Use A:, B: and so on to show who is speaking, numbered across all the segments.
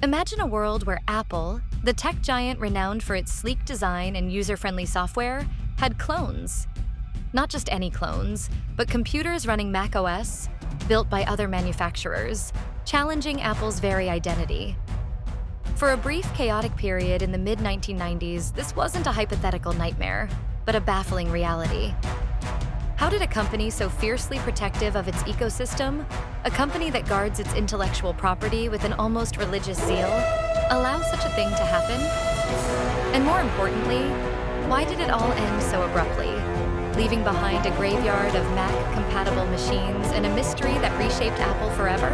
A: Imagine a world where Apple, the tech giant renowned for its sleek design and user-friendly software, had clones. Not just any clones, but computers running macOS, built by other manufacturers, challenging Apple's very identity. For a brief, chaotic period in the mid-1990s, this wasn't a hypothetical nightmare, but a baffling reality. How did a company so fiercely protective of its ecosystem, a company that guards its intellectual property with an almost religious zeal, allow such a thing to happen? And more importantly, why did it all end so abruptly, leaving behind a graveyard of Mac-compatible machines and a mystery that reshaped Apple forever?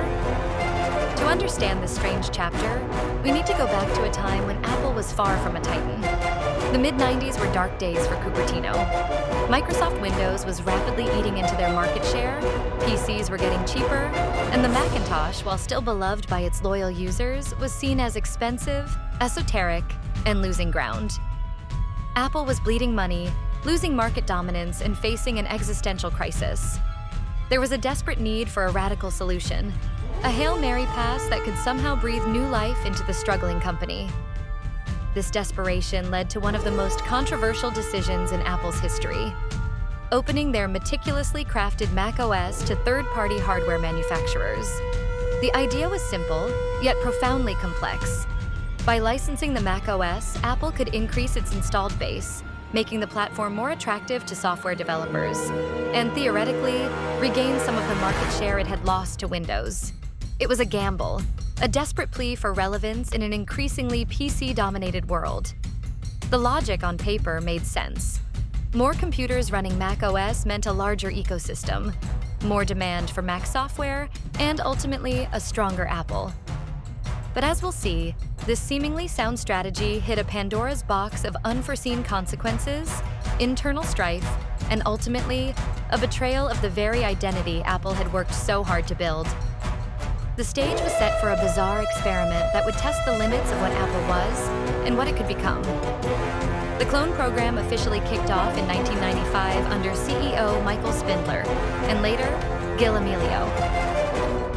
A: To understand this strange chapter, we need to go back to a time when Apple was far from a titan. The mid-90s were dark days for Cupertino. Microsoft Windows was rapidly eating into their market share, PCs were getting cheaper, and the Macintosh, while still beloved by its loyal users, was seen as expensive, esoteric, and losing ground. Apple was bleeding money, losing market dominance, and facing an existential crisis. There was a desperate need for a radical solution, a Hail Mary pass that could somehow breathe new life into the struggling company. This desperation led to one of the most controversial decisions in Apple's history: opening their meticulously crafted macOS to third-party hardware manufacturers. The idea was simple, yet profoundly complex. By licensing the macOS, Apple could increase its installed base, making the platform more attractive to software developers, and theoretically, regain some of the market share it had lost to Windows. It was a gamble, a desperate plea for relevance in an increasingly PC-dominated world. The logic on paper made sense. More computers running macOS meant a larger ecosystem, more demand for Mac software, and ultimately a stronger Apple. But as we'll see, this seemingly sound strategy hit a Pandora's box of unforeseen consequences, internal strife, and ultimately, a betrayal of the very identity Apple had worked so hard to build. The stage was set for a bizarre experiment that would test the limits of what Apple was and what it could become. The clone program officially kicked off in 1995 under CEO Michael Spindler, and later, Gil Amelio.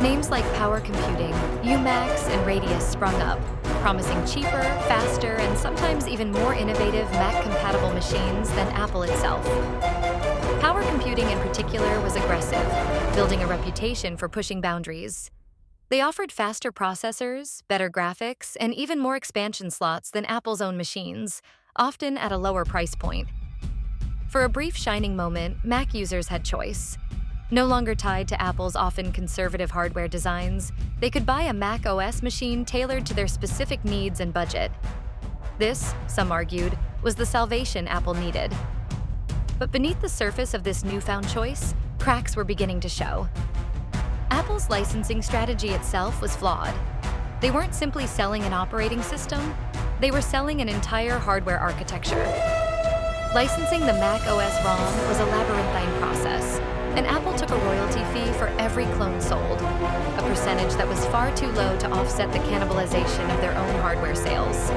A: Names like Power Computing, UMax, and Radius sprung up, promising cheaper, faster, and sometimes even more innovative Mac-compatible machines than Apple itself. Power Computing in particular was aggressive, building a reputation for pushing boundaries. They offered faster processors, better graphics, and even more expansion slots than Apple's own machines, often at a lower price point. For a brief shining moment, Mac users had choice. No longer tied to Apple's often conservative hardware designs, they could buy a Mac OS machine tailored to their specific needs and budget. This, some argued, was the salvation Apple needed. But beneath the surface of this newfound choice, cracks were beginning to show. Apple's licensing strategy itself was flawed. They weren't simply selling an operating system, they were selling an entire hardware architecture. Licensing the Mac OS ROM was a labyrinthine process, and Apple took a royalty fee for every clone sold, a percentage that was far too low to offset the cannibalization of their own hardware sales.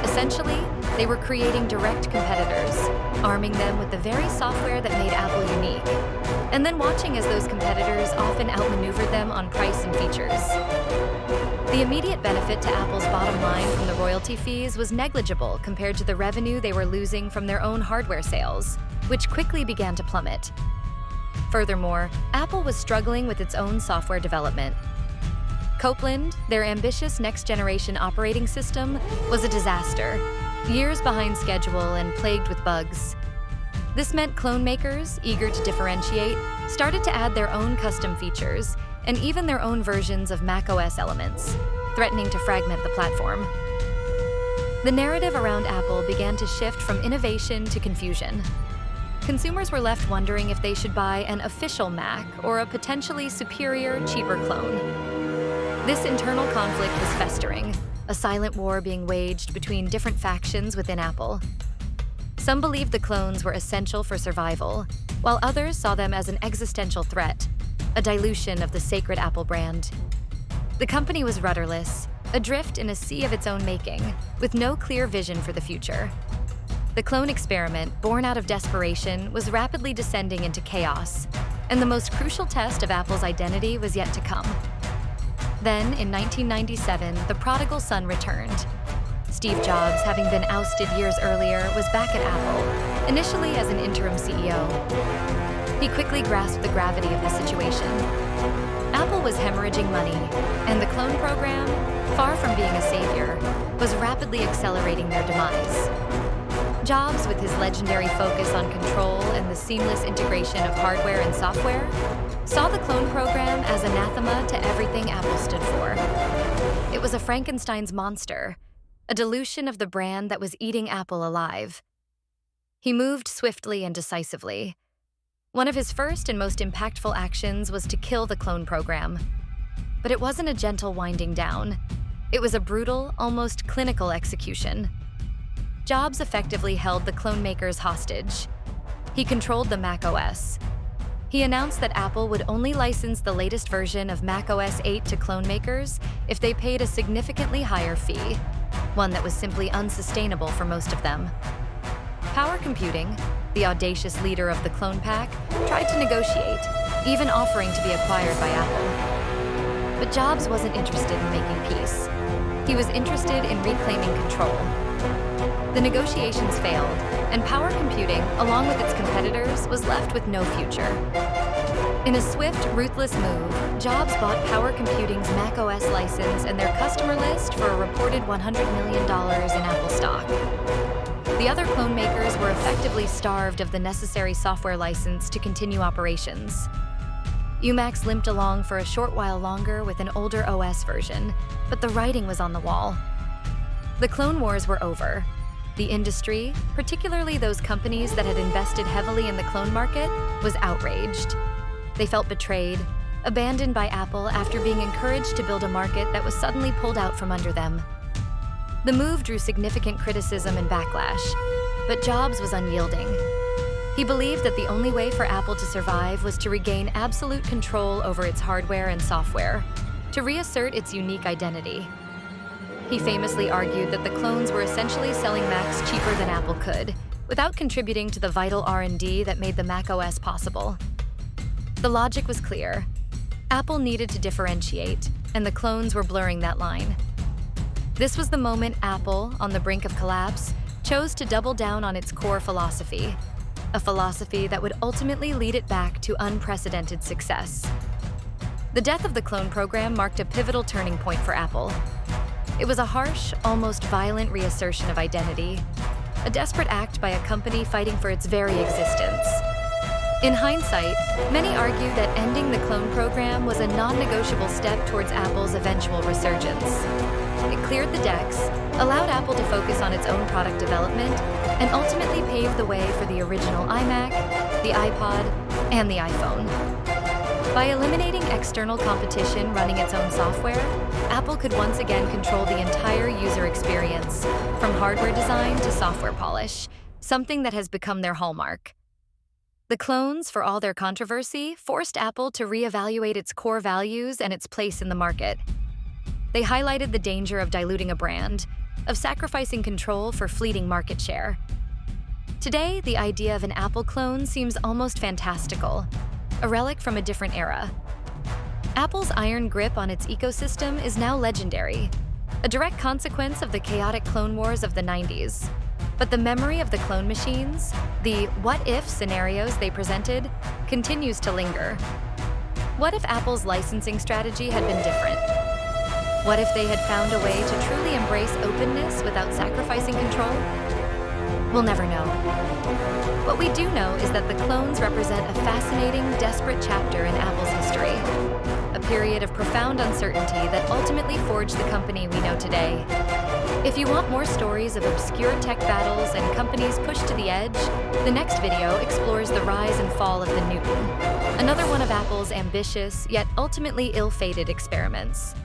A: Essentially, they were creating direct competitors, arming them with the very software that made Apple unique, and then watching as those competitors often outmaneuvered them on price and features. The immediate benefit to Apple's bottom line from the royalty fees was negligible compared to the revenue they were losing from their own hardware sales, which quickly began to plummet. Furthermore, Apple was struggling with its own software development. Copeland, their ambitious next-generation operating system, was a disaster, years behind schedule and plagued with bugs. This meant clone makers, eager to differentiate, started to add their own custom features and even their own versions of macOS elements, threatening to fragment the platform. The narrative around Apple began to shift from innovation to confusion. Consumers were left wondering if they should buy an official Mac or a potentially superior, cheaper clone. This internal conflict was festering, a silent war being waged between different factions within Apple. Some believed the clones were essential for survival, while others saw them as an existential threat, a dilution of the sacred Apple brand. The company was rudderless, adrift in a sea of its own making, with no clear vision for the future. The clone experiment, born out of desperation, was rapidly descending into chaos, and the most crucial test of Apple's identity was yet to come. Then, in 1997, the prodigal son returned. Steve Jobs, having been ousted years earlier, was back at Apple, initially as an interim CEO. He quickly grasped the gravity of the situation. Apple was hemorrhaging money, and the clone program, far from being a savior, was rapidly accelerating their demise. Jobs, with his legendary focus on control and the seamless integration of hardware and software, saw the clone program as anathema to everything Apple stood for. It was a Frankenstein's monster, a dilution of the brand that was eating Apple alive. He moved swiftly and decisively. One of his first and most impactful actions was to kill the clone program. But it wasn't a gentle winding down. It was a brutal, almost clinical execution. Jobs effectively held the clone makers hostage. He controlled the Mac OS. He announced that Apple would only license the latest version of Mac OS 8 to clone makers if they paid a significantly higher fee, one that was simply unsustainable for most of them. Power Computing, the audacious leader of the clone pack, tried to negotiate, even offering to be acquired by Apple. But Jobs wasn't interested in making peace. He was interested in reclaiming control. The negotiations failed, and Power Computing, along with its competitors, was left with no future. In a swift, ruthless move, Jobs bought Power Computing's Mac OS license and their customer list for a reported $100 million in Apple stock. The other clone makers were effectively starved of the necessary software license to continue operations. Emacs limped along for a short while longer with an older OS version, but the writing was on the wall. The clone wars were over. The industry, particularly those companies that had invested heavily in the clone market, was outraged. They felt betrayed, abandoned by Apple after being encouraged to build a market that was suddenly pulled out from under them. The move drew significant criticism and backlash, but Jobs was unyielding. He believed that the only way for Apple to survive was to regain absolute control over its hardware and software, to reassert its unique identity. He famously argued that the clones were essentially selling Macs cheaper than Apple could, without contributing to the vital R&D that made the Mac OS possible. The logic was clear. Apple needed to differentiate, and the clones were blurring that line. This was the moment Apple, on the brink of collapse, chose to double down on its core philosophy, a philosophy that would ultimately lead it back to unprecedented success. The death of the clone program marked a pivotal turning point for Apple. It was a harsh, almost violent reassertion of identity, a desperate act by a company fighting for its very existence. In hindsight, many argue that ending the clone program was a non-negotiable step towards Apple's eventual resurgence. It cleared the decks, allowed Apple to focus on its own product development, and ultimately paved the way for the original iMac, the iPod, and the iPhone. By eliminating external competition running its own software, Apple could once again control the entire user experience, from hardware design to software polish, something that has become their hallmark. The clones, for all their controversy, forced Apple to reevaluate its core values and its place in the market. They highlighted the danger of diluting a brand, of sacrificing control for fleeting market share. Today, the idea of an Apple clone seems almost fantastical, a relic from a different era. Apple's iron grip on its ecosystem is now legendary, a direct consequence of the chaotic clone wars of the 90s. But the memory of the clone machines, the what-if scenarios they presented, continues to linger. What if Apple's licensing strategy had been different? What if they had found a way to truly embrace openness without sacrificing control? We'll never know. What we do know is that the clones represent a fascinating, desperate chapter in Apple's history, a period of profound uncertainty that ultimately forged the company we know today. If you want more stories of obscure tech battles and companies pushed to the edge, the next video explores the rise and fall of the Newton, another one of Apple's ambitious yet ultimately ill-fated experiments.